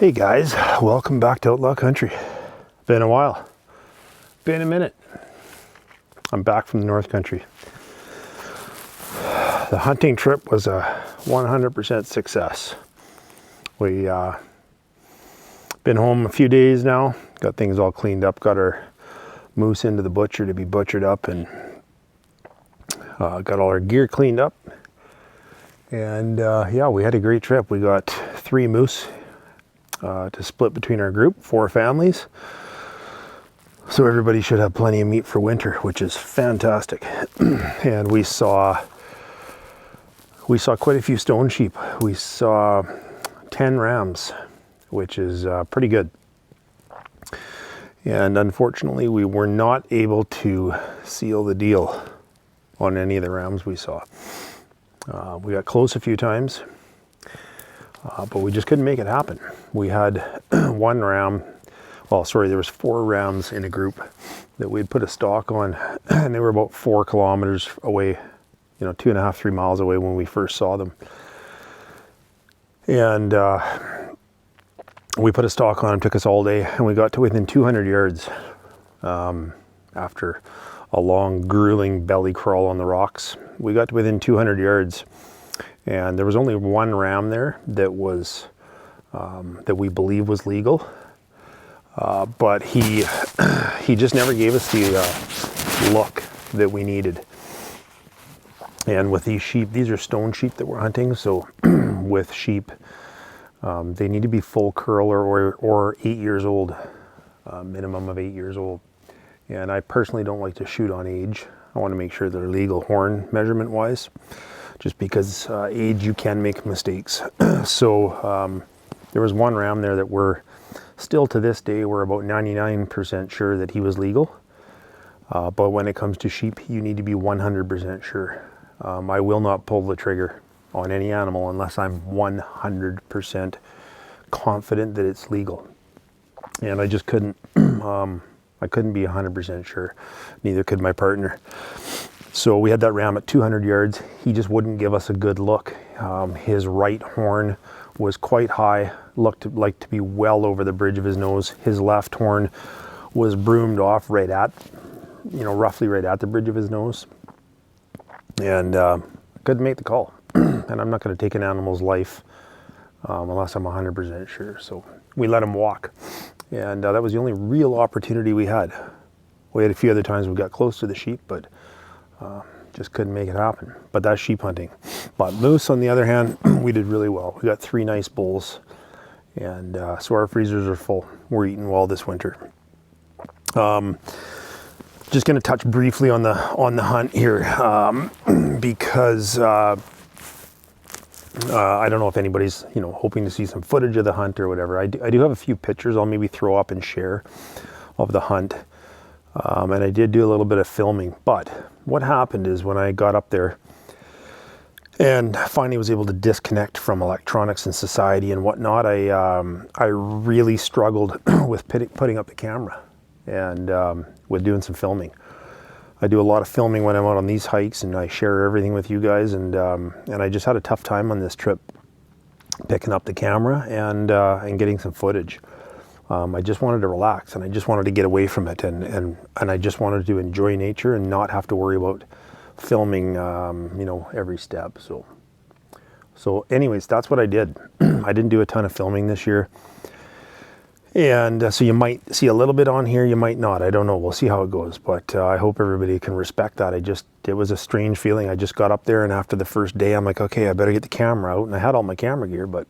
Hey guys, welcome back to Outlaw Country. Been a while. Been a minute. I'm back from the North Country. The hunting trip was a 100% success. We been home a few days now, got things all cleaned up, got our moose into the butcher to be butchered up, and got all our gear cleaned up. And yeah, we had a great trip. We got 3 moose to split between our group, 4 families. So everybody should have plenty of meat for winter, which is fantastic. And we saw quite a few stone sheep. We saw 10 rams, which is pretty good. And unfortunately, we were not able to seal the deal on any of the rams we saw. We got close a few times, but we just couldn't make it happen. We had one ram, well, sorry, there was 4 rams in a group that we'd put a stock on, and they were about 4 kilometers away, you know, 2.5, 3 miles away when we first saw them. And we put a stock on them, took us all day, and we got to within 200 yards after a long, grueling belly crawl on the rocks. We got to within 200 yards, and there was only one ram there that was that we believe was legal, but he just never gave us the look that we needed. And with these sheep, these are stone sheep that we're hunting, so with sheep, they need to be full curler or 8 years old, minimum of 8 years old. And I personally don't like to shoot on age. I want to make sure they're legal horn measurement wise, just because age, you can make mistakes. So there was one ram there that we're still to this day, we're about 99% sure that he was legal. But when it comes to sheep, you need to be 100% sure. I will not pull the trigger on any animal unless I'm 100% confident that it's legal. And I just couldn't, I couldn't be 100% sure. Neither could my partner. So we had that ram at 200 yards. He just wouldn't give us a good look. His right horn was quite high, looked like to be well over the bridge of his nose. His left horn was broomed off right at, you know, roughly right at the bridge of his nose. And couldn't make the call. And I'm not going to take an animal's life unless I'm 100% sure. So we let him walk. And that was the only real opportunity we had. We had a few other times we got close to the sheep, but just couldn't make it happen. But that's sheep hunting. But moose, on the other hand, we did really well. We got 3 nice bulls, and so our freezers are full. We're eating well this winter. Just going to touch briefly on the hunt here, because I don't know if anybody's, you know, hoping to see some footage of the hunt or whatever. I do have a few pictures I'll maybe throw up and share of the hunt. And I did do a little bit of filming, but what happened is when I got up there and finally was able to disconnect from electronics and society and whatnot, I really struggled with putting up the camera and with doing some filming. I do a lot of filming when I'm out on these hikes, and I share everything with you guys, and I just had a tough time on this trip picking up the camera and getting some footage. I just wanted to relax, and I just wanted to get away from it, and I just wanted to enjoy nature and not have to worry about filming, you know, every step. So anyways, that's what I did. I didn't do a ton of filming this year. And so you might see a little bit on here, you might not, I don't know, we'll see how it goes, but I hope everybody can respect that. It was a strange feeling. I just got up there, and after the first day, I'm like, okay, I better get the camera out, and I had all my camera gear, but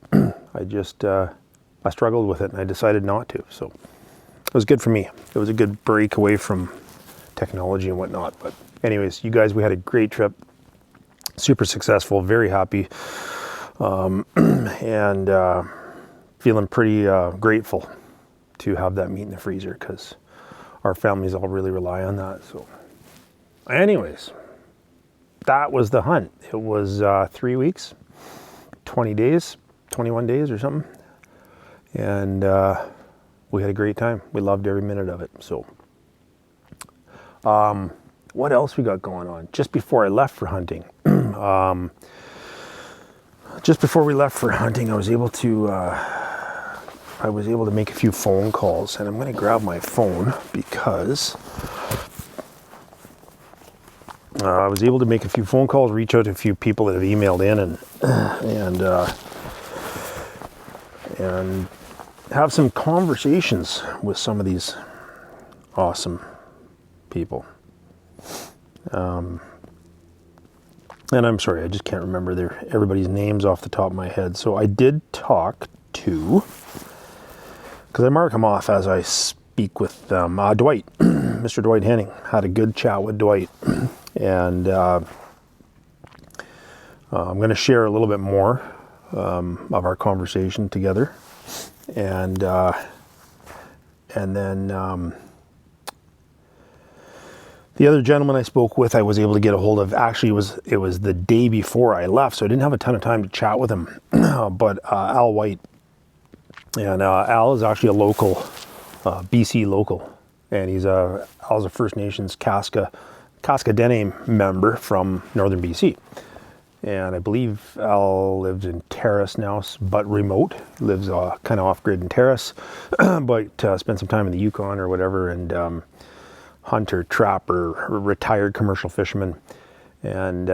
I struggled with it, and I decided not to, so it was good for me. It was a good break away from technology and whatnot. But anyways, you guys, we had a great trip, super successful, very happy, and feeling pretty grateful to have that meat in the freezer, because our families all really rely on that. So anyways, that was the hunt. It was 3 weeks, 20 days, 21 days or something. And we had a great time. We loved every minute of it. So what else we got going on? Just before I left for hunting, just before we left for hunting, I was able to I was able to make a few phone calls, and I'm going to grab my phone because I was able to make a few phone calls, reach out to a few people that have emailed in, and have some conversations with some of these awesome people. And I'm sorry, I just can't remember everybody's names off the top of my head. So I did talk to, because I mark them off as I speak with them, Dwight, Mr. Dwight Henning. Had a good chat with Dwight. And I'm going to share a little bit more of our conversation together. And then the other gentleman I spoke with, I was able to get a hold of. Actually, it was the day before I left, so I didn't have a ton of time to chat with him. But Al White, and Al is actually a local, BC local, and Al's a First Nations Casca Dene member from northern BC. And I believe Al lives in Terrace now, but remote. Lives kind of off-grid in Terrace, but spent some time in the Yukon or whatever, and hunter, trapper, retired commercial fisherman. And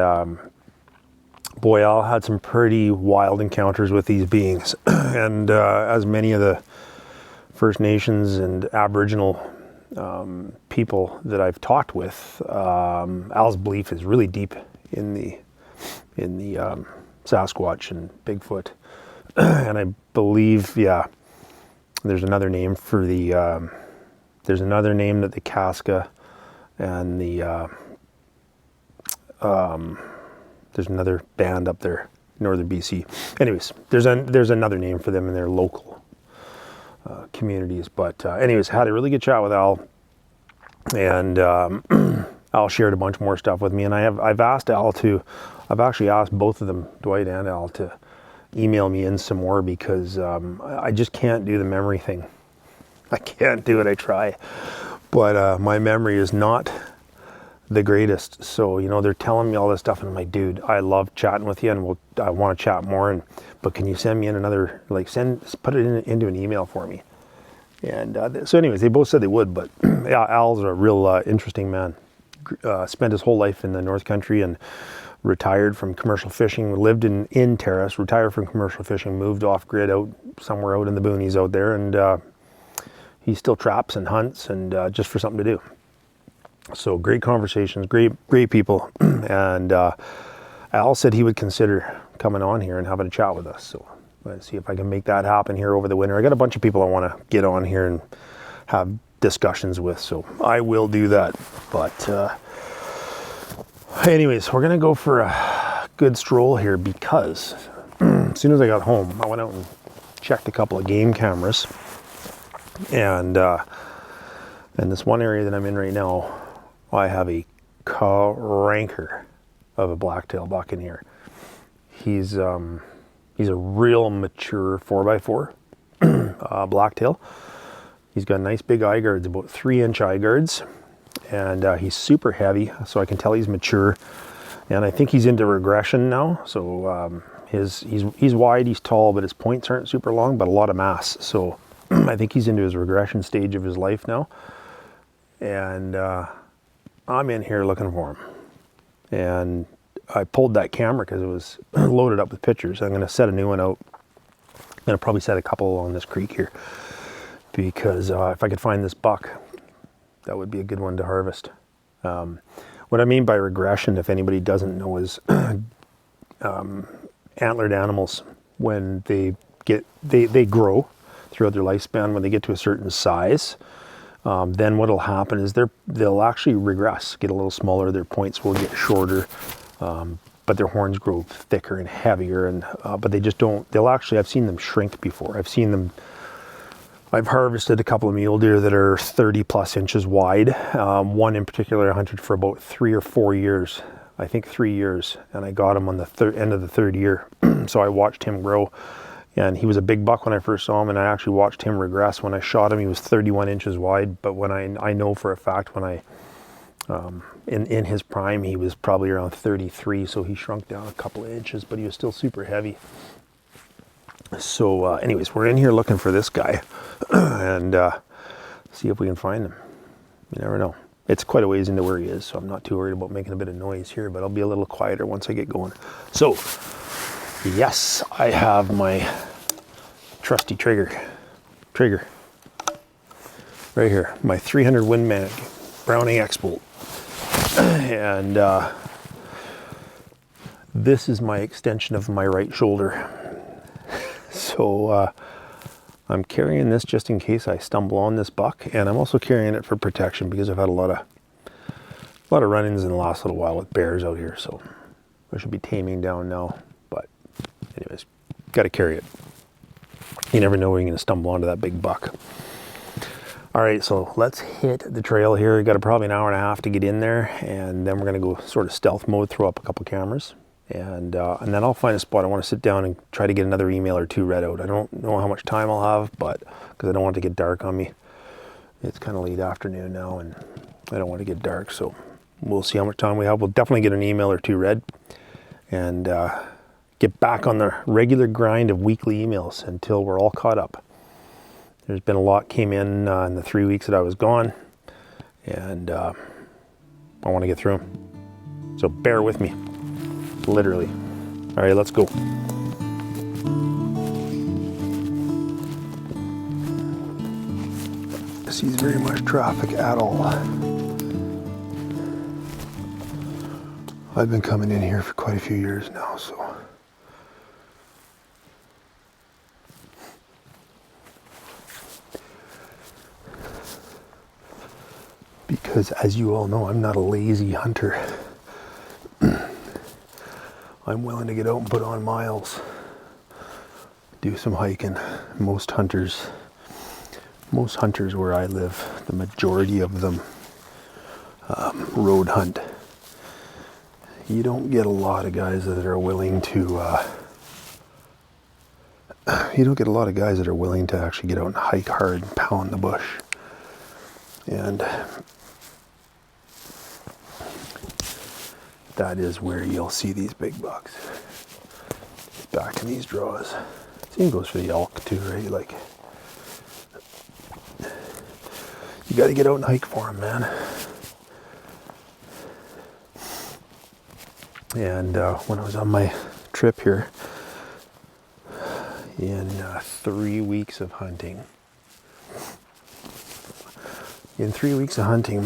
boy, Al had some pretty wild encounters with these beings. And as many of the First Nations and Aboriginal people that I've talked with, Al's belief is really deep in the Sasquatch and Bigfoot. And I believe, there's another name for there's another name that the Casca and there's another band up there, northern BC. Anyways, there's another name for them in their local communities. But anyways, had a really good chat with Al, and Al shared a bunch more stuff with me. And I've asked Al I've actually asked both of them, Dwight and Al, to email me in some more, because I just can't do the memory thing. I can't do it, I try. But my memory is not the greatest. So, they're telling me all this stuff, and I'm like, dude, I love chatting with you, and I want to chat more, but can you send me in another, put it into an email for me? And so anyways, they both said they would, but yeah, Al's a real interesting man. Spent his whole life in the North Country and retired from commercial fishing, lived in Terrace, retired from commercial fishing, moved off grid out somewhere out in the boonies out there, and he still traps and hunts, and just for something to do. So great conversations, great people. And Al said he would consider coming on here and having a chat with us. So let's see if I can make that happen here over the winter. I got a bunch of people I want to get on here and have discussions with, so I will do that. But anyways, we're gonna go for a good stroll here, because as soon as I got home, I went out and checked a couple of game cameras, and this one area that I'm in right now, I have a cranker of a blacktail buck in here. He's a real mature 4x4 blacktail. He's got nice big eye guards, about 3-inch eye guards, and he's super heavy, so I can tell he's mature. And I think he's into regression now. So he's wide, he's tall, but his points aren't super long, but a lot of mass. So I think he's into his regression stage of his life now. And I'm in here looking for him. And I pulled that camera because it was loaded up with pictures. I'm going to set a new one out. I'm going to probably set a couple along this creek here, because if I could find this buck, that would be a good one to harvest. What I mean by regression, if anybody doesn't know, is antlered animals, when they grow throughout their lifespan. When they get to a certain size, then what'll happen is they'll actually regress, get a little smaller. Their points will get shorter, but their horns grow thicker and heavier. And but they just don't. I've seen them shrink before. I've harvested a couple of mule deer that are 30 plus inches wide. One in particular I hunted for about 3 or 4 years. I think 3 years, and I got him on the end of the third year. So I watched him grow, and he was a big buck when I first saw him, and I actually watched him regress. When I shot him, he was 31 inches wide, but when I know for a fact when in his prime, he was probably around 33, so he shrunk down a couple of inches, but he was still super heavy. So anyways, we're in here looking for this guy and see if we can find him. You never know. It's quite a ways into where he is, so I'm not too worried about making a bit of noise here, but I'll be a little quieter once I get going. So, yes, I have my trusty trigger right here, my 300 Windmag Browning X-Bolt. And this is my extension of my right shoulder. So I'm carrying this just in case I stumble on this buck, and I'm also carrying it for protection because I've had a lot of run-ins in the last little while with bears out here, so I should be taming down now. But anyways, got to carry it. You never know when you're going to stumble onto that big buck. All right, so let's hit the trail here. We've got probably an hour and a half to get in there, and then we're going to go sort of stealth mode, throw up a couple cameras. And then I'll find a spot. I want to sit down and try to get another email or two read out. I don't know how much time I'll have, but because I don't want it to get dark on me. It's kind of late afternoon now, and I don't want to get dark, so we'll see how much time we have. We'll definitely get an email or two read, and get back on the regular grind of weekly emails until we're all caught up. There's been a lot came in the 3 weeks that I was gone, and I want to get through them. So bear with me. Literally. All right, let's go. Sees very much traffic at all. I've been coming in here for quite a few years now, so. Because as you all know, I'm not a lazy hunter. I'm willing to get out and put on miles, do some hiking. Most hunters where I live, the majority of them road hunt. You don't get a lot of guys that are willing to, actually get out and hike hard and pound the bush. And that is where you'll see these big bucks. Back in these draws. Same goes for the elk too, right? Like, you got to get out and hike for them, man. And when I was on my trip here, in 3 weeks of hunting,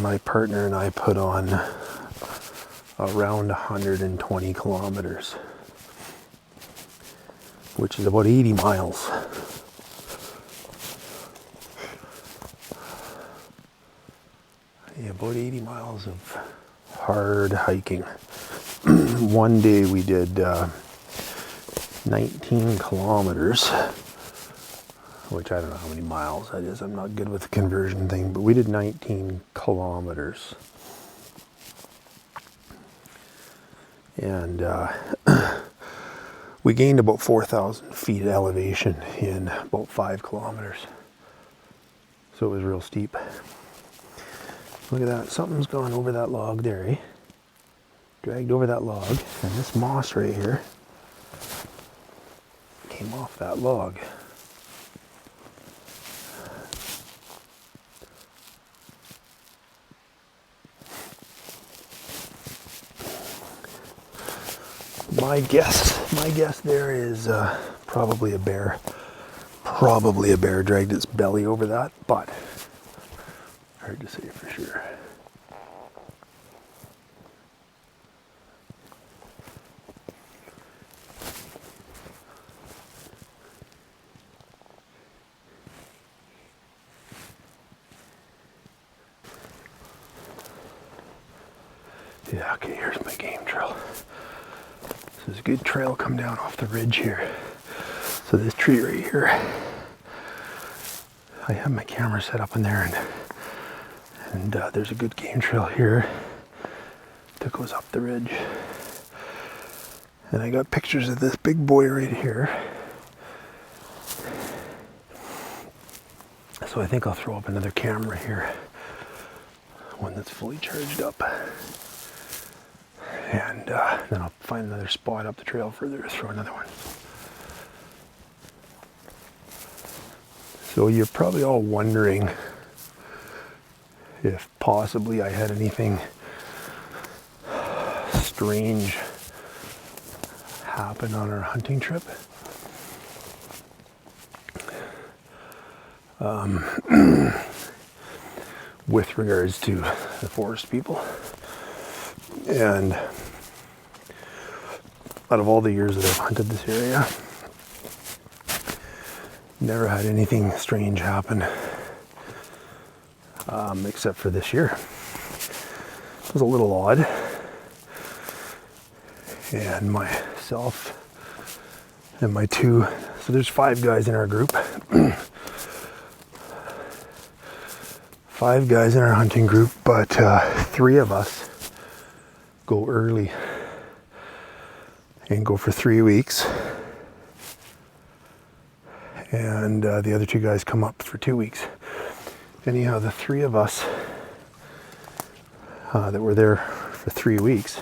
my partner and I put on around 120 kilometers, which is about 80 miles. Yeah, about 80 miles of hard hiking. One day we did 19 kilometers, which I don't know how many miles that is. I'm not good with the conversion thing, but we did 19 kilometers. And we gained about 4,000 feet of elevation in about 5 kilometers. So it was real steep. Look at that, something's gone over that log there, eh? Dragged over that log, and this moss right here came off that log. My guess there is probably a bear. Probably a bear dragged its belly over that, but hard to say for sure. Yeah, okay, here's my game trail. So there's a good trail come down off the ridge here. So this tree right here, I have my camera set up in there, and there's a good game trail here that goes up the ridge. And I got pictures of this big boy right here. So I think I'll throw up another camera here, one that's fully charged up. And then I'll find another spot up the trail further to throw another one. So you're probably all wondering if possibly I had anything strange happen on our hunting trip. With regards to the forest people. And out of all the years that I've hunted this area, never had anything strange happen, except for this year. It was a little odd. And myself and my two, so there's 5 guys in our group. 5 guys in our hunting group, but 3 of us go early and go for 3 weeks. And the other 2 guys come up for 2 weeks. Anyhow, the 3 of us that were there for 3 weeks,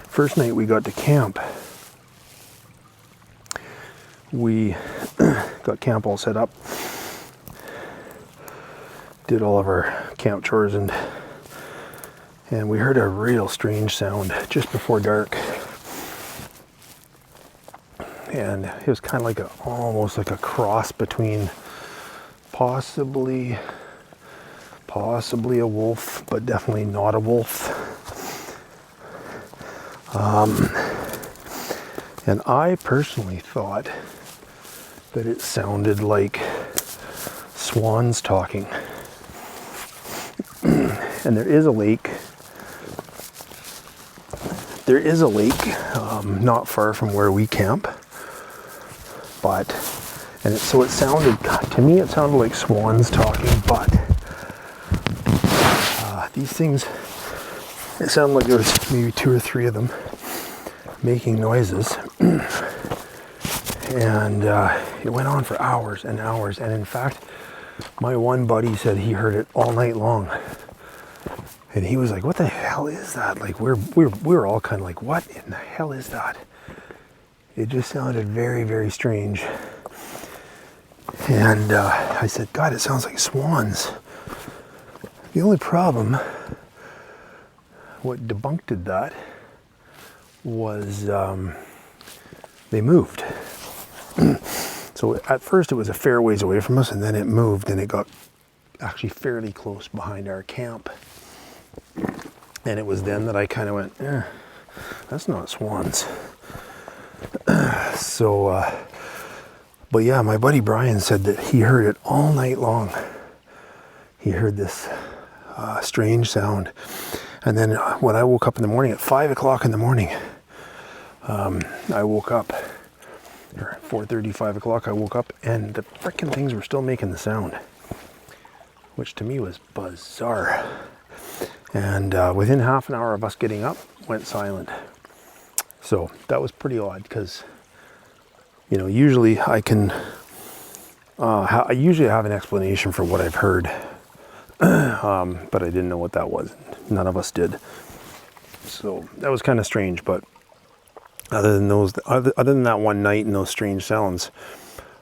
first night we got to camp, we got camp all set up, did all of our camp chores, and we heard a real strange sound just before dark. And it was kind of like almost like a cross between possibly a wolf, but definitely not a wolf. And I personally thought that it sounded like swans talking. And there is a lake. Not far from where we camp. So it sounded, to me it sounded like swans talking, but these things, it sounded like there was maybe 2 or 3 of them making noises. And it went on for hours and hours. And in fact, my one buddy said he heard it all night long. And he was like, what the hell is that? Like, we were all kind of like, what in the hell is that? It just sounded very, very strange. And I said, God, it sounds like swans. The only problem, what debunked that was they moved. So at first it was a fair ways away from us, and then it moved and it got actually fairly close behind our camp. And it was then that I kind of went, that's not swans. But yeah, my buddy Brian said that he heard it all night long. He heard this strange sound. And then when I woke up in the morning at 5 o'clock in the morning, I woke up, or 4:30, 5 o'clock, I woke up and the frickin' things were still making the sound, which to me was bizarre. And within half an hour of us getting up, went silent. So that was pretty odd because, you know, usually I can, I usually have an explanation for what I've heard, but I didn't know what that was. None of us did. So that was kind of strange, but other than that one night and those strange sounds,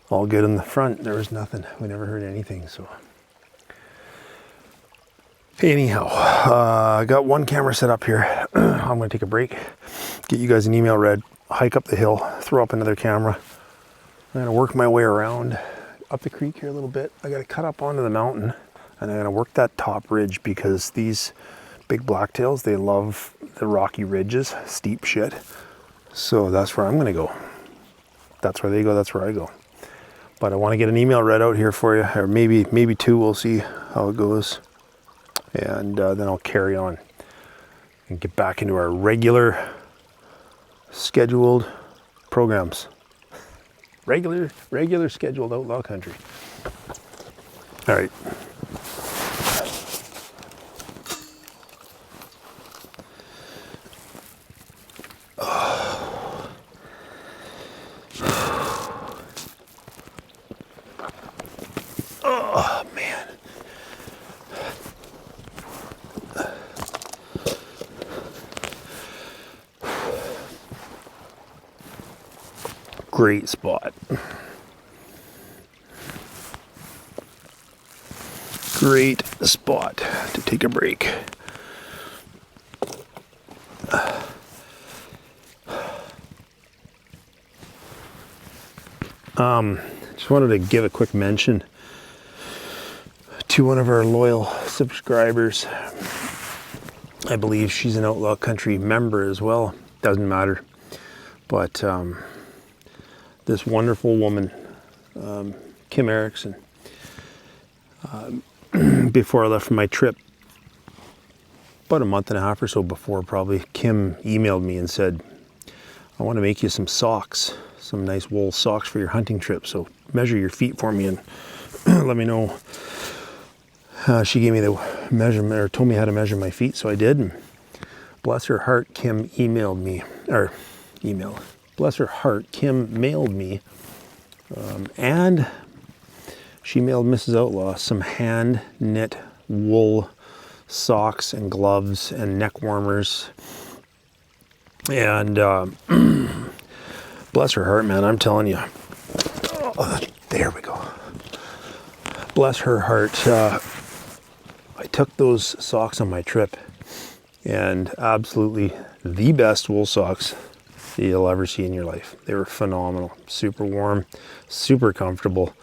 all good in the front. There was nothing. We never heard anything. So anyhow, I got one camera set up here. I'm going to take a break, get you guys an email read, hike up the hill, throw up another camera. I'm going to work my way around up the creek here a little bit. I got to cut up onto the mountain, and I'm going to work that top ridge because these big blacktails, they love the rocky ridges, steep shit. So that's where I'm going to go. That's where they go, that's where I go. But I want to get an email read out here for you, or maybe 2, we'll see how it goes. And then I'll carry on and get back into our regular scheduled programs. Regular scheduled outlaw country. All right. Oh, man. Great spot. great spot to take a break. Just wanted to give a quick mention to one of our loyal subscribers. I believe she's an Outlaw Country member as well. Doesn't matter. But this wonderful woman, Kim Erickson, before I left for my trip, about a month and a half or so before probably, Kim emailed me and said, I want to make you some socks, some nice wool socks for your hunting trip. So measure your feet for me and let me know. She gave me the measurement, or told me how to measure my feet, so I did. And bless her heart, Kim emailed me, or bless her heart, Kim mailed me, and she mailed Mrs. Outlaw some hand knit wool socks and gloves and neck warmers. And bless her heart, man, I'm telling you. Oh, there we go. Bless her heart. I took those socks on my trip, and absolutely the best wool socks that you'll ever see in your life. They were phenomenal, super warm, super comfortable.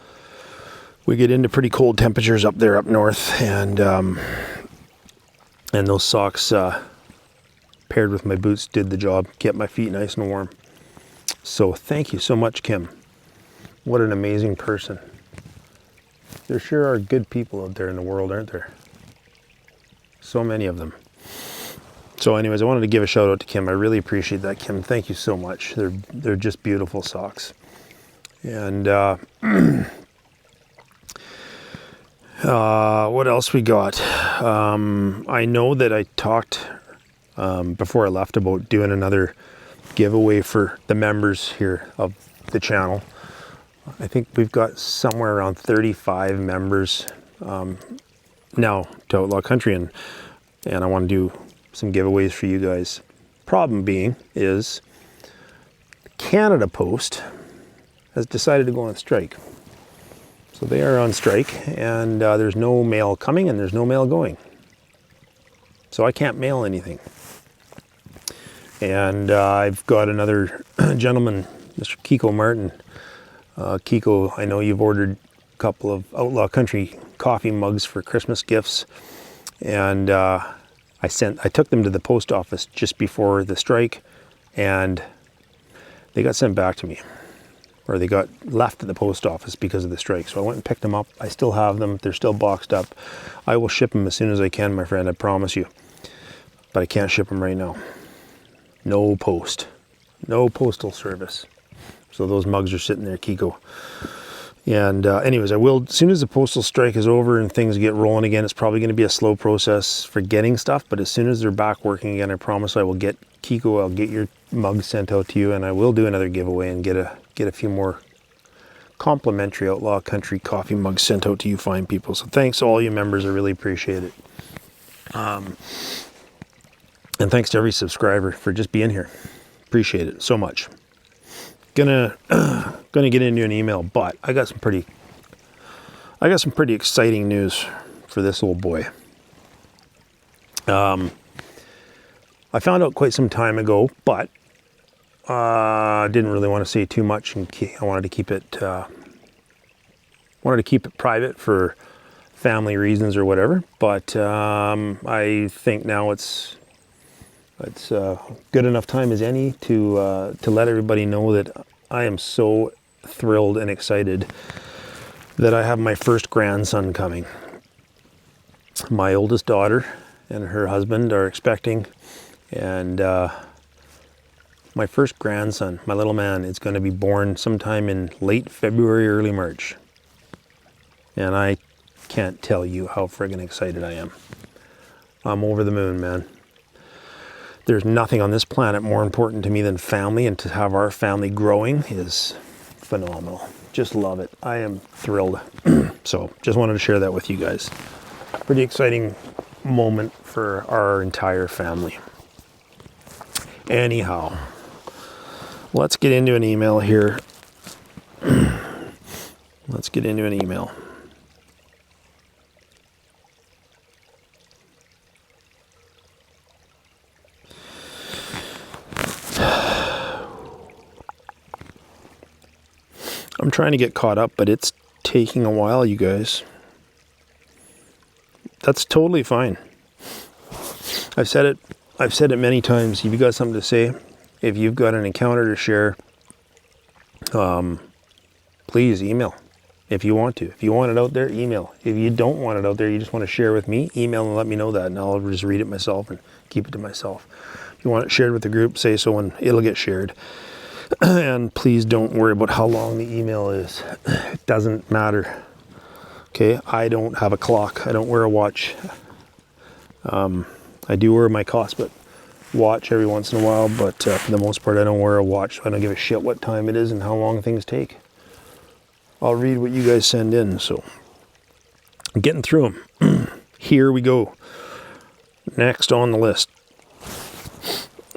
We get into pretty cold temperatures up there up north, and those socks paired with my boots did the job, kept my feet nice and warm. So thank you so much, Kim. What an amazing person. There sure are good people out there in the world, aren't there? So many of them. So anyways, I wanted to give a shout out to Kim. I really appreciate that, Kim. Thank you so much. They're just beautiful socks. And what else we got? I know that I talked before I left about doing another giveaway for the members here of the channel. I think we've got somewhere around 35 members now to Outlaw Country, and I want to do some giveaways for you guys. Problem being is Canada Post has decided to go on strike. So they are on strike, and there's no mail coming and there's no mail going. So I can't mail anything. And I've got another gentleman, Mr. Kiko Martin. Kiko, I know you've ordered a couple of Outlaw Country coffee mugs for Christmas gifts, and I took them to the post office just before the strike, and they got sent back to me, or they got left at the post office because of the strike. So I went and picked them up. I still have them. They're still boxed up. I will ship them as soon as I can, my friend, I promise you. But I can't ship them right now. No post. No postal service. So those mugs are sitting there, Kiko. And anyways, I will, as soon as the postal strike is over and things get rolling again, it's probably going to be a slow process for getting stuff, but as soon as they're back working again, I promise I will get, Kiko, I'll get your mugs sent out to you, and I will do another giveaway and get a few more complimentary Outlaw Country coffee mugs sent out to you fine people. So thanks to all you members, I really appreciate it. And thanks to every subscriber for just being here. Appreciate it so much. Gonna get into an email, but I got some pretty exciting news for this old boy. I found out quite some time ago, but I didn't really want to say too much, and I wanted to keep it private for family reasons or whatever. But I think now it's good enough time as any to let everybody know that I am so thrilled and excited that I have my first grandson coming. My oldest daughter and her husband are expecting, and my first grandson, my little man, is going to be born sometime in late February, early March. And I can't tell you how friggin' excited I am. I'm over the moon, man. There's nothing on this planet more important to me than family, and to have our family growing is phenomenal. Just love it. I am thrilled. So just wanted to share that with you guys. Pretty exciting moment for our entire family. Anyhow, let's get into an email here. Let's get into an email. trying to get caught up, but it's taking a while, you guys. That's totally fine. I've said it many times. If you've got something to say, if you've got an encounter to share, please email if you want to. If you want it out there, email. If you don't want it out there, you just want to share with me, email and let me know that, and I'll just read it myself and keep it to myself. If you want it shared with the group, say so and it'll get shared. And please don't worry about how long the email is. It doesn't matter. Okay, I don't have a clock. I don't wear a watch. I do wear my Cosbit watch every once in a while, but for the most part I don't wear a watch. I don't give a shit what time it is and how long things take. I'll read what you guys send in, so I'm getting through them. Here we go. Next on the list.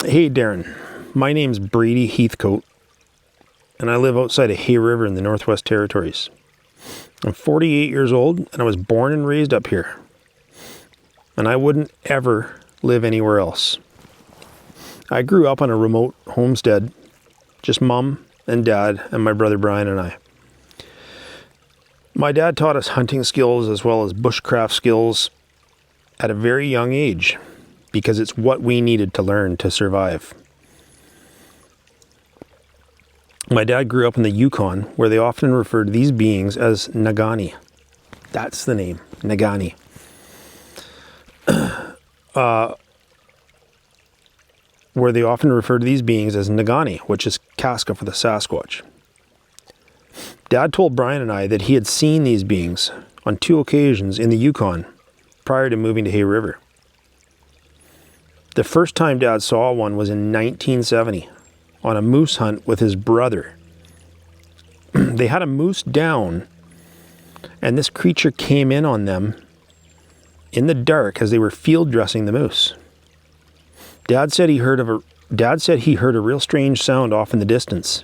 Hey Darren, my name's Brady Heathcote, and I live outside of Hay River in the Northwest Territories. I'm 48 years old, and I was born and raised up here. And I wouldn't ever live anywhere else. I grew up on a remote homestead, just mom and dad and my brother Brian and I. My dad taught us hunting skills as well as bushcraft skills at a very young age, because it's what we needed to learn to survive. My dad grew up in the Yukon, where they often referred to these beings as Nagani. That's the name, Nagani. Where they often refer to these beings as Nagani, which is Casca for the Sasquatch. Dad told Brian and I that he had seen these beings on 2 occasions in the Yukon prior to moving to Hay River. The first time Dad saw one was in 1970 on a moose hunt with his brother. They had a moose down, and this creature came in on them in the dark as they were field dressing the moose. Dad said he heard a real strange sound off in the distance,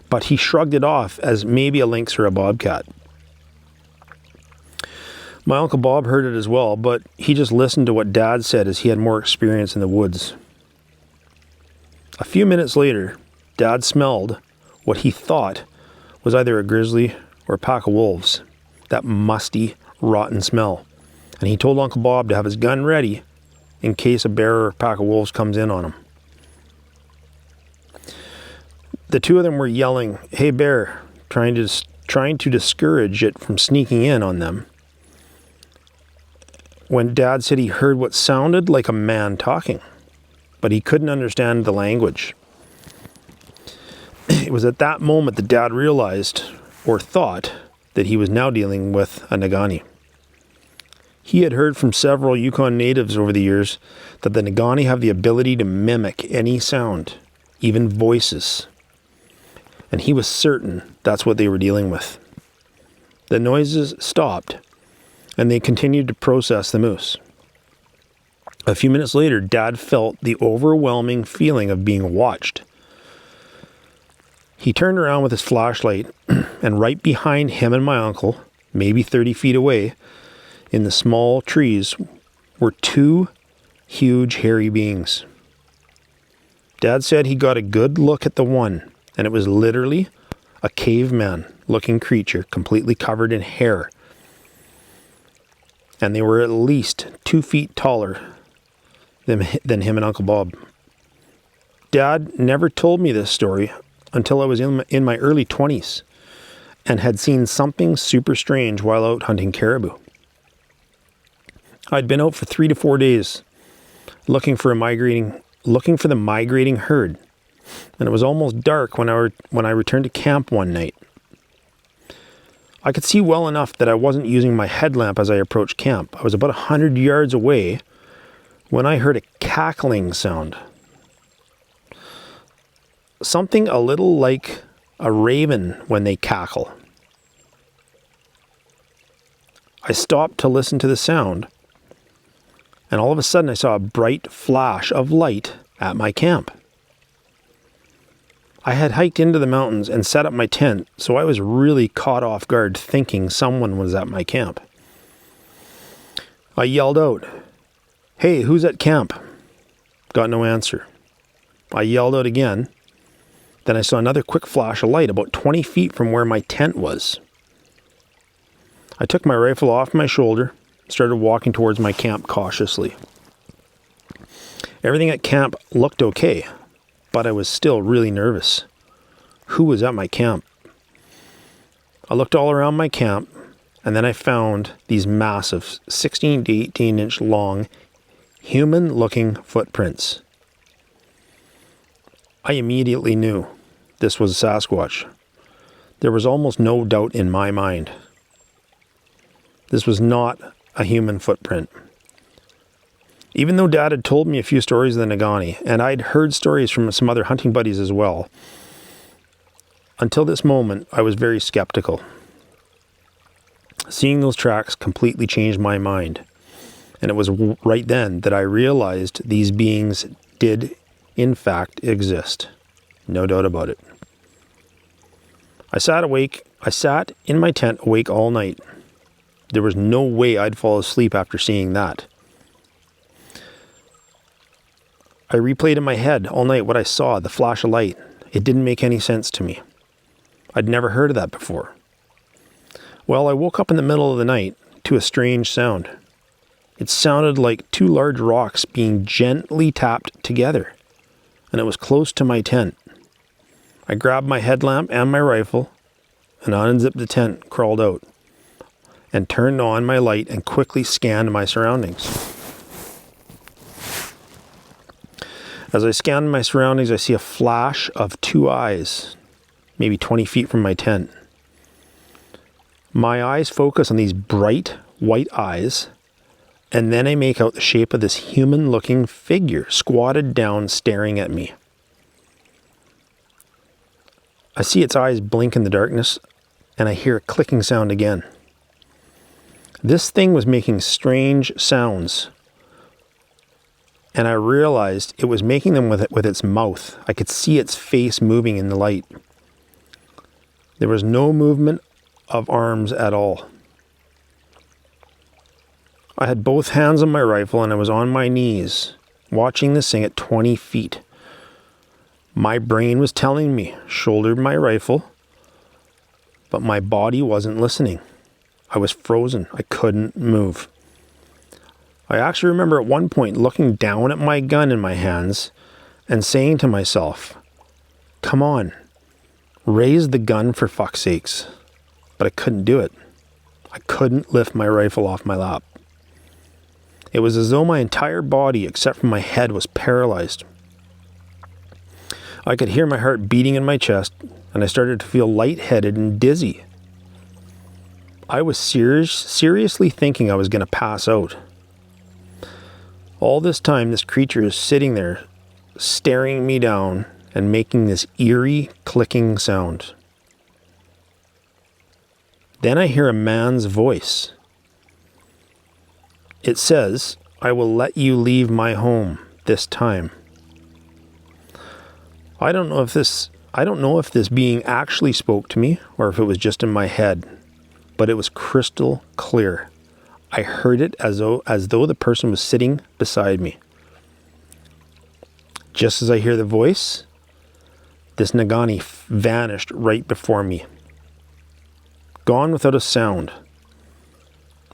but he shrugged it off as maybe a lynx or a bobcat. My Uncle Bob heard it as well, but he just listened to what Dad said as he had more experience in the woods. A few minutes later, Dad smelled what he thought was either a grizzly or a pack of wolves. That musty, rotten smell. And he told Uncle Bob to have his gun ready in case a bear or a pack of wolves comes in on him. The two of them were yelling, "Hey bear," trying to discourage it from sneaking in on them. When Dad said he heard what sounded like a man talking, but he couldn't understand the language. It was at that moment that Dad realized, or thought, that he was now dealing with a Nagani. He had heard from several Yukon natives over the years that the Nagani have the ability to mimic any sound, even voices. And he was certain that's what they were dealing with. The noises stopped, and they continued to process the moose. A few minutes later, Dad felt the overwhelming feeling of being watched. He turned around with his flashlight, and right behind him and my uncle, maybe 30 feet away, in the small trees, were 2 huge hairy beings. Dad said he got a good look at the one, and it was literally a caveman-looking creature completely covered in hair. And they were at least 2 feet taller than him and Uncle Bob. Dad never told me this story until I was in my early 20s and had seen something super strange while out hunting caribou. I'd been out for 3 to 4 days looking for the migrating herd, and it was almost dark when I returned to camp one night. I could see well enough that I wasn't using my headlamp as I approached camp. I was about 100 yards away when I heard a cackling sound. Something a little like a raven when they cackle. I stopped to listen to the sound, and all of a sudden I saw a bright flash of light at my camp. I had hiked into the mountains and set up my tent, so I was really caught off guard thinking someone was at my camp. I yelled out, "Hey, who's at camp?" Got no answer. I yelled out again, Then I saw another quick flash of light about 20 feet from where my tent was. I took my rifle off my shoulder, started walking towards my camp cautiously. Everything at camp looked okay, but I was still really nervous. Who was at my camp? I looked all around my camp, and then I found these massive 16 to 18 inch long, human-looking footprints. I immediately knew this was a Sasquatch. There was almost no doubt in my mind. This was not a human footprint. Even though Dad had told me a few stories of the Nagani, and I'd heard stories from some other hunting buddies as well, until this moment, I was very skeptical. Seeing those tracks completely changed my mind, and it was right then that I realized these beings did, in fact, exist. No doubt about it. I sat in my tent awake all night. There was no way I'd fall asleep after seeing that. I replayed in my head all night what I saw, the flash of light. It didn't make any sense to me. I'd never heard of that before. Well, I woke up in the middle of the night to a strange sound. It sounded like two large rocks being gently tapped together, and it was close to my tent. I grabbed my headlamp and my rifle and unzipped the tent, crawled out, and turned on my light and quickly scanned my surroundings. As I scanned my surroundings, I see a flash of two eyes, maybe 20 feet from my tent. My eyes focus on these bright white eyes, and then I make out the shape of this human-looking figure squatted down staring at me. I see its eyes blink in the darkness, and I hear a clicking sound again. This thing was making strange sounds, and I realized it was making them with its mouth. I could see its face moving in the light. There was no movement of arms at all. I had both hands on my rifle and I was on my knees, watching this thing at 20 feet. My brain was telling me, shoulder my rifle, but my body wasn't listening. I was frozen. I couldn't move. I actually remember at one point looking down at my gun in my hands and saying to myself, come on, raise the gun for fuck's sakes. But I couldn't do it. I couldn't lift my rifle off my lap. It was as though my entire body, except for my head, was paralyzed. I could hear my heart beating in my chest, and I started to feel lightheaded and dizzy. I was seriously thinking I was going to pass out. All this time, this creature is sitting there, staring me down and making this eerie clicking sound. Then I hear a man's voice. It says, I will let you leave my home this time. I don't know if this being actually spoke to me or if it was just in my head, but it was crystal clear. I heard it as though the person was sitting beside me. Just as I hear the voice, this Nagani vanished right before me. Gone without a sound.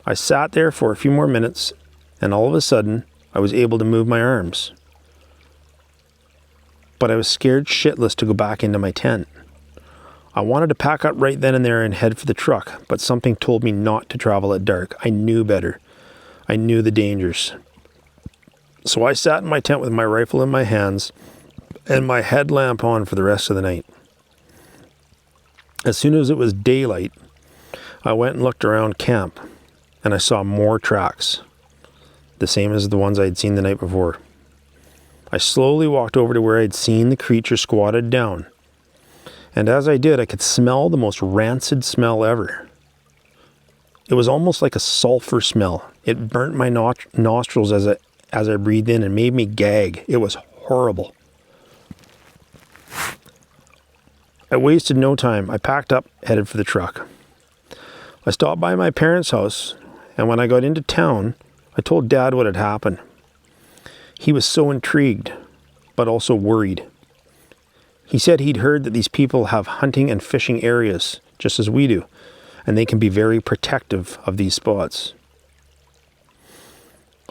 I sat there for a few more minutes, and all of a sudden, I was able to move my arms. But I was scared shitless to go back into my tent. I wanted to pack up right then and there and head for the truck, but something told me not to travel at dark. I knew better. I knew the dangers. So I sat in my tent with my rifle in my hands and my headlamp on for the rest of the night. As soon as it was daylight, I went and looked around camp, and I saw more tracks, the same as the ones I had seen the night before. I slowly walked over to where I'd seen the creature squatted down, and as I did, I could smell the most rancid smell ever. It was almost like a sulfur smell. It burnt my nostrils as I breathed in and made me gag. It was horrible. I wasted no time. I packed up, headed for the truck. I stopped by my parents' house, and when I got into town, I told Dad what had happened. He was so intrigued, but also worried. He said he'd heard that these people have hunting and fishing areas, just as we do, and they can be very protective of these spots.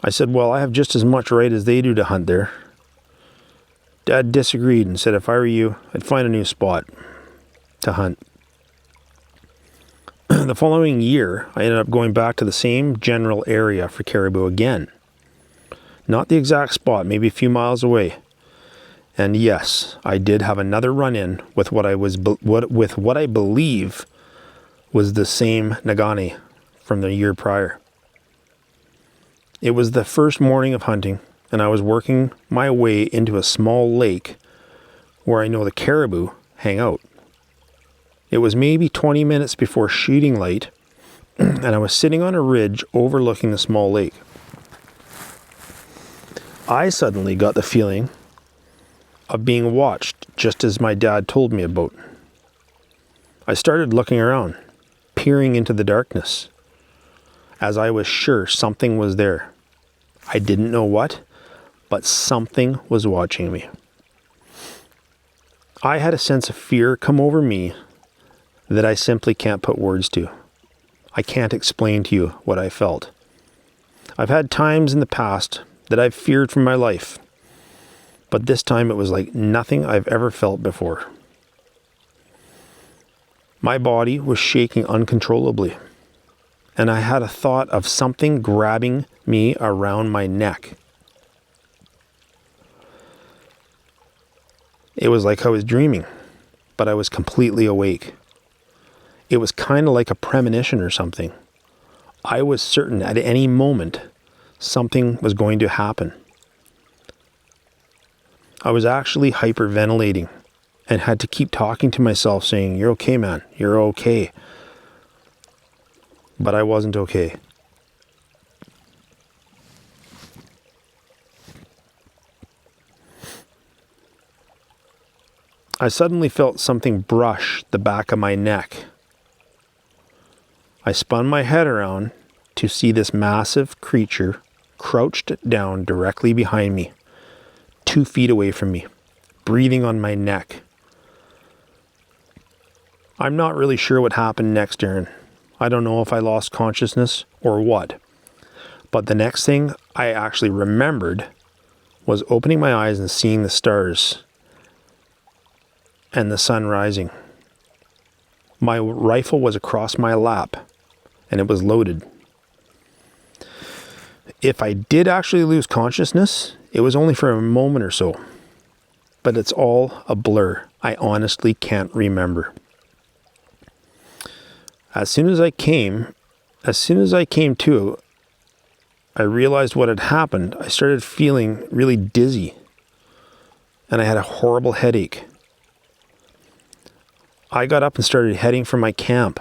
I said, well, I have just as much right as they do to hunt there. Dad disagreed and said if I were you, I'd find a new spot to hunt. The following year, I ended up going back to the same general area for caribou again. Not the exact spot, maybe a few miles away. And yes, I did have another run-in with what I believe was the same Nagani from the year prior. It was the first morning of hunting, and I was working my way into a small lake where I know the caribou hang out. It was maybe 20 minutes before shooting light, and I was sitting on a ridge overlooking the small lake. I suddenly got the feeling of being watched, just as my dad told me about. I started looking around, peering into the darkness, as I was sure something was there. I didn't know what, but something was watching me. I had a sense of fear come over me that I simply can't put words to. I can't explain to you what I felt. I've had times in the past that I've feared for my life, but this time it was like nothing I've ever felt before. My body was shaking uncontrollably, and I had a thought of something grabbing me around my neck. It was like I was dreaming, but I was completely awake. It was kind of like a premonition or something. I was certain at any moment something was going to happen. I was actually hyperventilating and had to keep talking to myself saying, "You're okay, man, you're okay." But I wasn't okay. I suddenly felt something brush the back of my neck. I spun my head around to see this massive creature crouched down directly behind me, 2 feet away from me, breathing on my neck. I'm not really sure what happened next, Aaron. I don't know if I lost consciousness or what. But the next thing I actually remembered was opening my eyes and seeing the stars and the sun rising. My rifle was across my lap, and it was loaded. If I did actually lose consciousness, it was only for a moment or so. But it's all a blur. I honestly can't remember. As soon as I came to, I realized what had happened. I started feeling really dizzy, and I had a horrible headache. I got up and started heading for my camp,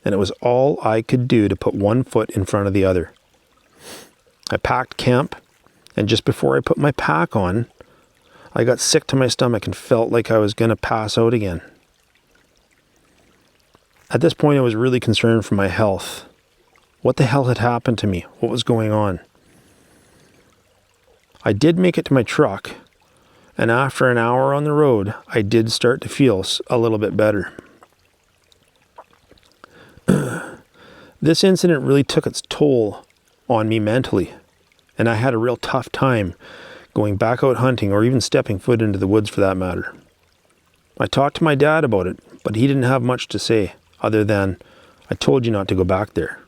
and it was all I could do to put one foot in front of the other. I packed camp, and just before I put my pack on, I got sick to my stomach and felt like I was going to pass out again. At this point, I was really concerned for my health. What the hell had happened to me? What was going on? I did make it to my truck, and after an hour on the road, I did start to feel a little bit better. This incident really took its toll on me mentally, and I had a real tough time going back out hunting or even stepping foot into the woods for that matter. I talked to my dad about it, but he didn't have much to say other than, "I told you not to go back there."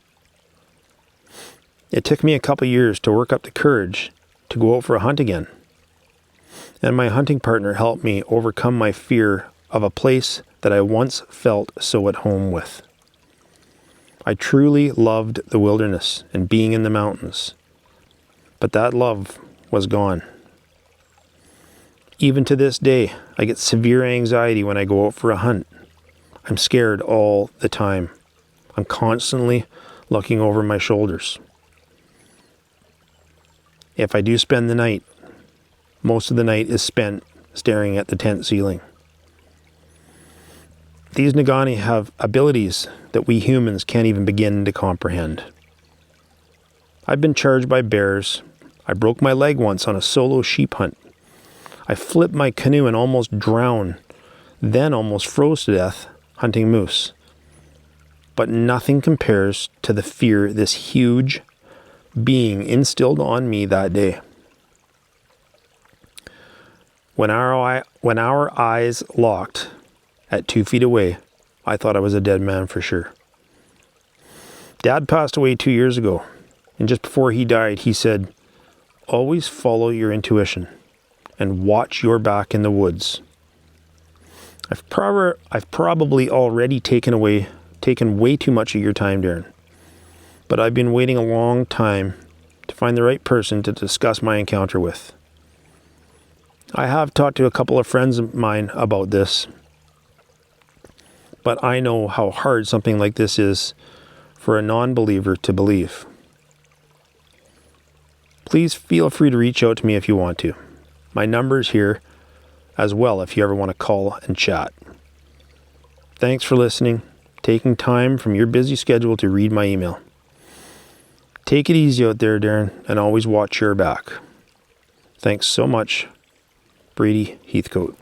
It took me a couple years to work up the courage to go out for a hunt again. And my hunting partner helped me overcome my fear of a place that I once felt so at home with. I truly loved the wilderness and being in the mountains, but that love was gone. Even to this day, I get severe anxiety when I go out for a hunt. I'm scared all the time. I'm constantly looking over my shoulders. If I do spend the night, most of the night is spent staring at the tent ceiling. These Nagani have abilities that we humans can't even begin to comprehend. I've been charged by bears. I broke my leg once on a solo sheep hunt. I flipped my canoe and almost drowned then almost froze to death hunting moose. But nothing compares to the fear this huge being instilled on me that day. When our eyes locked at 2 feet away, I thought I was a dead man for sure. Dad passed away 2 years ago, and just before he died, he said, "Always follow your intuition and watch your back in the woods." I've probably already taken way too much of your time, Darren. But I've been waiting a long time to find the right person to discuss my encounter with. I have talked to a couple of friends of mine about this, but I know how hard something like this is for a non-believer to believe. Please feel free to reach out to me if you want to. My number's here as well if you ever want to call and chat. Thanks for listening, taking time from your busy schedule to read my email. Take it easy out there, Darren, and always watch your back. Thanks so much, Brady Heathcote.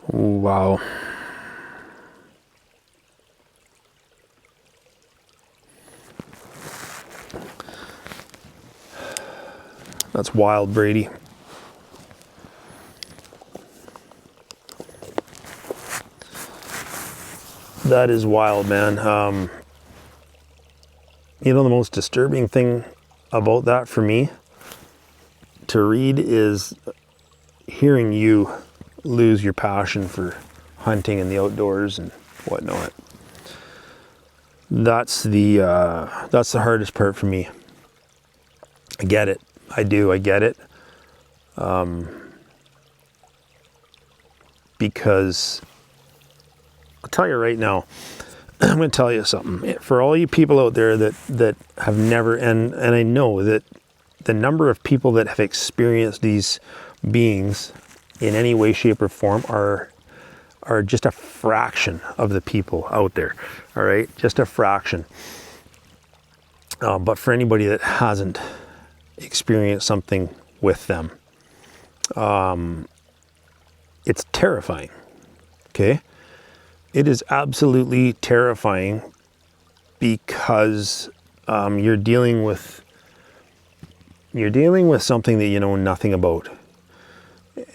Wow. That's wild, Brady. That is wild, man. The most disturbing thing about that for me to read is hearing you lose your passion for hunting and the outdoors and whatnot. That's the hardest part for me. I get it. I do. I get it. Because I'll tell you right now, I'm going to tell you something. For all you people out there that have never, and I know that the number of people that have experienced these beings in any way, shape, or form are just a fraction of the people out there. All right, just a fraction. But for anybody that hasn't experienced something with them, it's terrifying. Okay, it is absolutely terrifying because you're dealing with something that you know nothing about.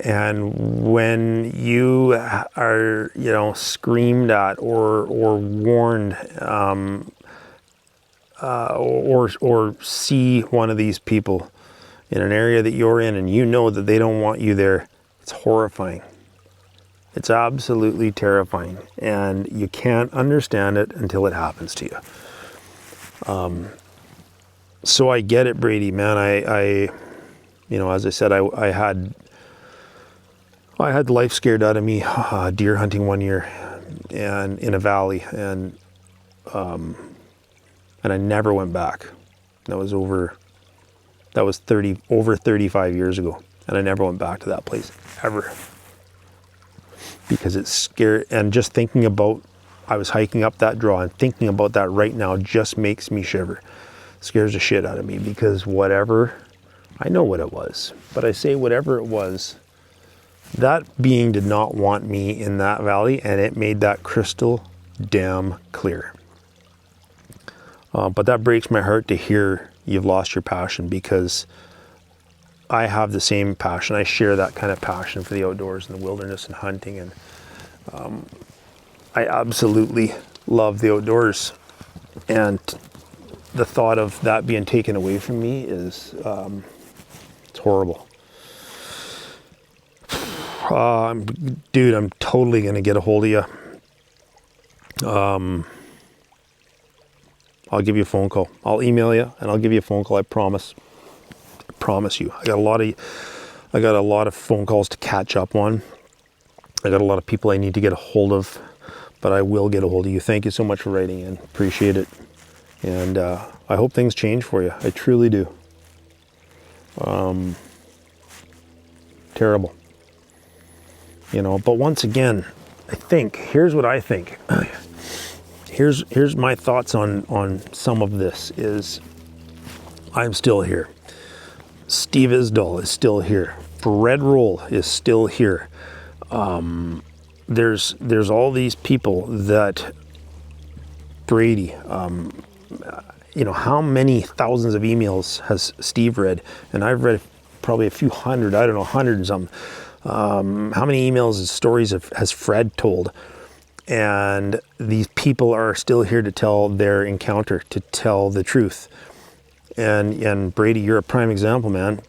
And when you are, screamed at or warned, or see one of these people in an area that you're in, and you know that they don't want you there, it's horrifying. It's absolutely terrifying, and you can't understand it until it happens to you. So I get it, Brady, man. I as I said, I had life scared out of me deer hunting one year, and in a valley, and I never went back. That was over 35 years ago, and I never went back to that place ever, because it's scary. And just thinking about, I was hiking up that draw, and thinking about that right now just makes me shiver. Scares the shit out of me, because whatever, I know what it was, but I say whatever it was, that being did not want me in that valley, and it made that crystal damn clear. But that breaks my heart to hear you've lost your passion, because I have the same passion. I share that kind of passion for the outdoors and the wilderness and hunting, and I absolutely love the outdoors. And the thought of that being taken away from me is, it's horrible. Dude, I'm totally going to get a hold of you. I'll give you a phone call. I'll email you and I'll give you a phone call. I promise. I promise you. I got a lot of phone calls to catch up on. I got a lot of people I need to get a hold of, but I will get a hold of you. Thank you so much for writing in. Appreciate it. And I hope things change for you. I truly do. Terrible. But once again, here's what I think. Here's my thoughts on some of this is, I'm still here. Steve Isdall is still here. Fred Roll is still here. There's all these people that Brady, you know, how many thousands of emails has Steve read? And I've read probably a few hundred, I don't know, 100 and something. How many emails and stories has Fred told? And these people are still here to tell their encounter, to tell the truth. And Brady, you're a prime example, man.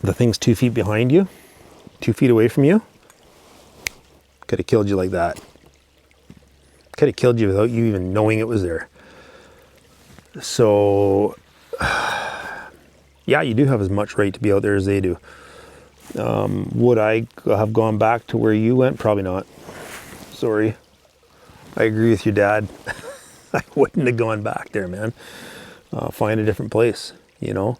The thing's 2 feet behind you, 2 feet away from you. Could have killed you like that. Could have killed you without you even knowing it was there. So, yeah, you do have as much right to be out there as they do. Would I have gone back to where you went? Probably not. Sorry. I agree with your dad. I wouldn't have gone back there, man. Find a different place, you know.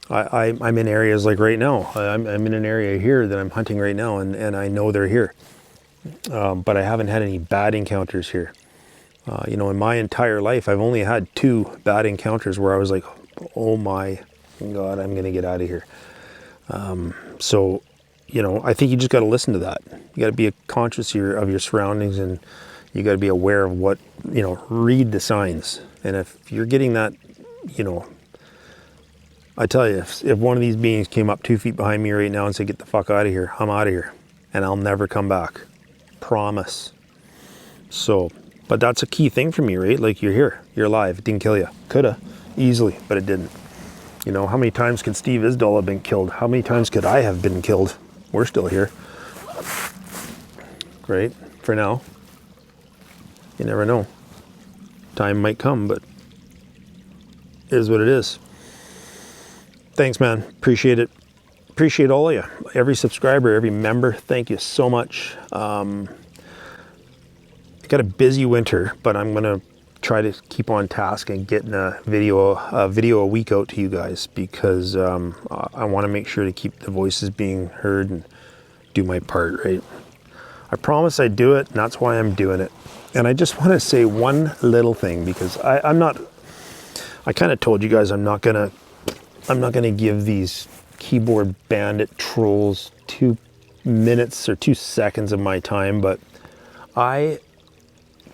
I'm in areas like right now. I'm in an area here that I'm hunting right now, and I know they're here. But I haven't had any bad encounters here. You know, in my entire life, I've only had 2 bad encounters where I was like, oh my God, I'm going to get out of here. So, you know, I think you just got to listen to that. You got to be conscious of your surroundings, and you got to be aware of what, you know, read the signs. And if you're getting that, you know, I tell you, if one of these beings came up 2 feet behind me right now and said, get the fuck out of here, I'm out of here. And I'll never come back. Promise. So, but that's a key thing for me, right? Like, you're here, you're alive, it didn't kill you. Coulda, easily, but it didn't. You know, how many times could Steve Isdall have been killed? How many times could I have been killed? We're still here. Great, for now. You never know. Time might come, but it is what it is. Thanks, man. Appreciate it. Appreciate all of you. Every subscriber, every member, thank you so much. Got a busy winter, but I'm going to try to keep on task and getting a video a week out to you guys, because I want to make sure to keep the voices being heard and do my part, right? I promised I'd do it, and that's why I'm doing it. And I just want to say one little thing, because I kind of told you guys I'm not gonna give these keyboard bandit trolls 2 minutes or 2 seconds of my time, but I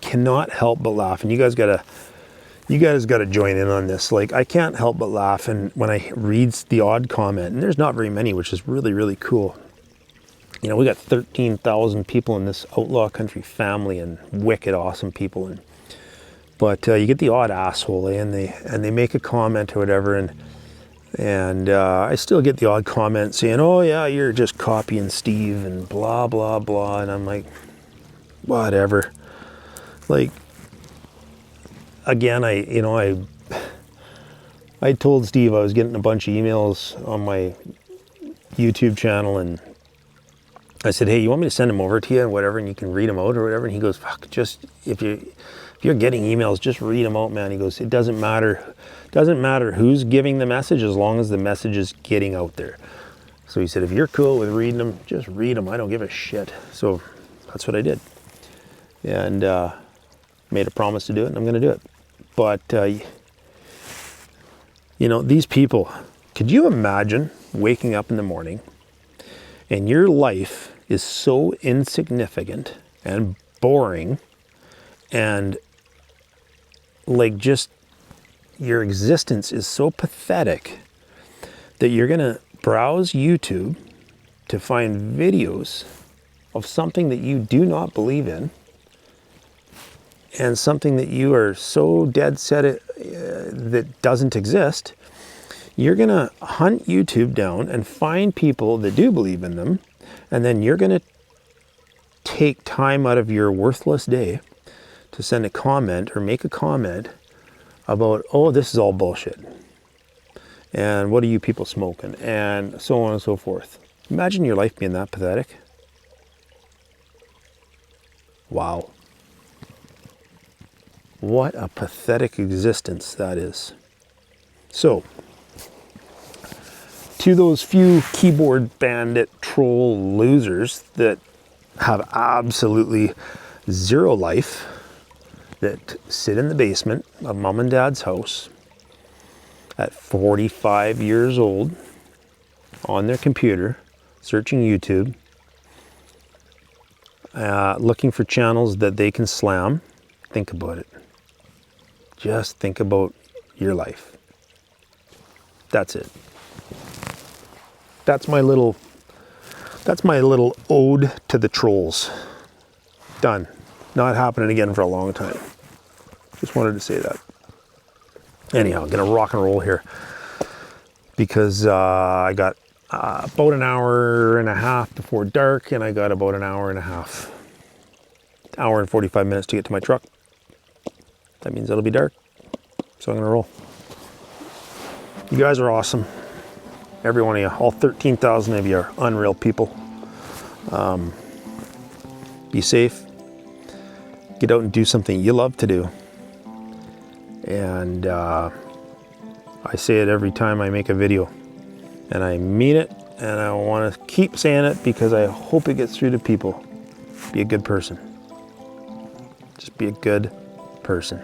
cannot help but laugh, and you guys gotta join in on this. Like, I can't help but laugh, and when I read the odd comment, and there's not very many, which is really, really cool. You know, we got 13,000 people in this outlaw country family, and wicked awesome people. But you get the odd asshole, and they make a comment or whatever, and I still get the odd comment saying, "Oh yeah, you're just copying Steve," and blah blah blah, and I'm like, whatever. Like, again, I told Steve I was getting a bunch of emails on my YouTube channel, and I said, hey, you want me to send them over to you and whatever, and you can read them out or whatever? And he goes, fuck, just, if you're getting emails, just read them out, man. He goes, it doesn't matter who's giving the message, as long as the message is getting out there. So he said, if you're cool with reading them, just read them. I don't give a shit. So that's what I did. And made a promise to do it, and I'm going to do it. But, you know, these people, could you imagine waking up in the morning and your life is so insignificant and boring, and like, just your existence is so pathetic that you're going to browse YouTube to find videos of something that you do not believe in, and something that you are so dead set that doesn't exist. You're going to hunt YouTube down and find people that do believe in them, and then you're going to take time out of your worthless day to send a comment or make a comment about, oh, this is all bullshit, and what are you people smoking, and so on and so forth. Imagine your life being that pathetic. Wow. What a pathetic existence that is. So, to those few keyboard bandit troll losers that have absolutely zero life, that sit in the basement of mom and dad's house at 45 years old, on their computer, searching YouTube, looking for channels that they can slam. Think about it. Just think about your life. That's it. That's my little ode to the trolls. Done. Not happening again for a long time. Just wanted to say that. Anyhow, I'm gonna rock and roll here because I got about an hour and a half before dark, and I got about an hour and a half, hour and 45 minutes to get to my truck. That means it'll be dark, so I'm gonna roll. You guys are awesome. Every one of you, all 13,000 of you are unreal people. Be safe. Get out and do something you love to do. And I say it every time I make a video. And I mean it, and I want to keep saying it because I hope it gets through to people. Be a good person. Just be a good person.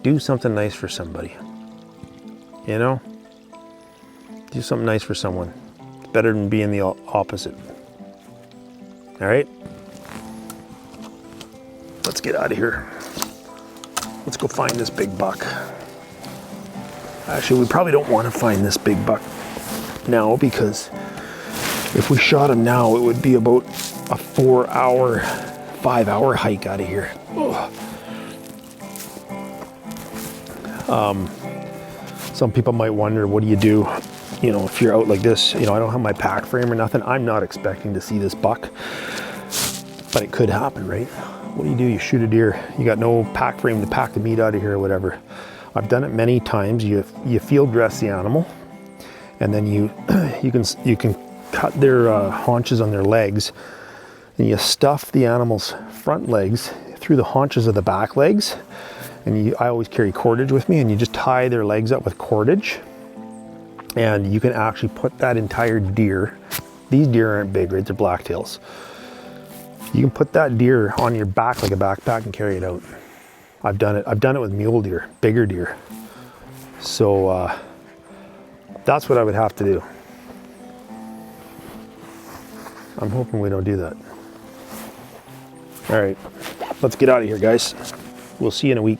Do something nice for somebody. You know? Do something nice for someone. It's better than being the opposite. All right? Let's get out of here. Let's go find this big buck. Actually, we probably don't want to find this big buck now, because if we shot him now, it would be about a 4-hour, 5-hour hike out of here. Some people might wonder, what do you do, you know, if you're out like this? You know, I don't have my pack frame or nothing. I'm not expecting to see this buck, but it could happen, right? What do? You shoot a deer. You got no pack frame to pack the meat out of here or whatever. I've done it many times. You field dress the animal, and then you can cut their haunches on their legs, and you stuff the animal's front legs through the haunches of the back legs. And I always carry cordage with me, and you just tie their legs up with cordage, and you can actually put that entire deer. These deer aren't big, right? They're blacktails. You can put that deer on your back like a backpack and carry it out. I've done it. I've done it with mule deer, bigger deer. So that's what I would have to do. I'm hoping we don't do that. All right, let's get out of here, guys. We'll see you in a week.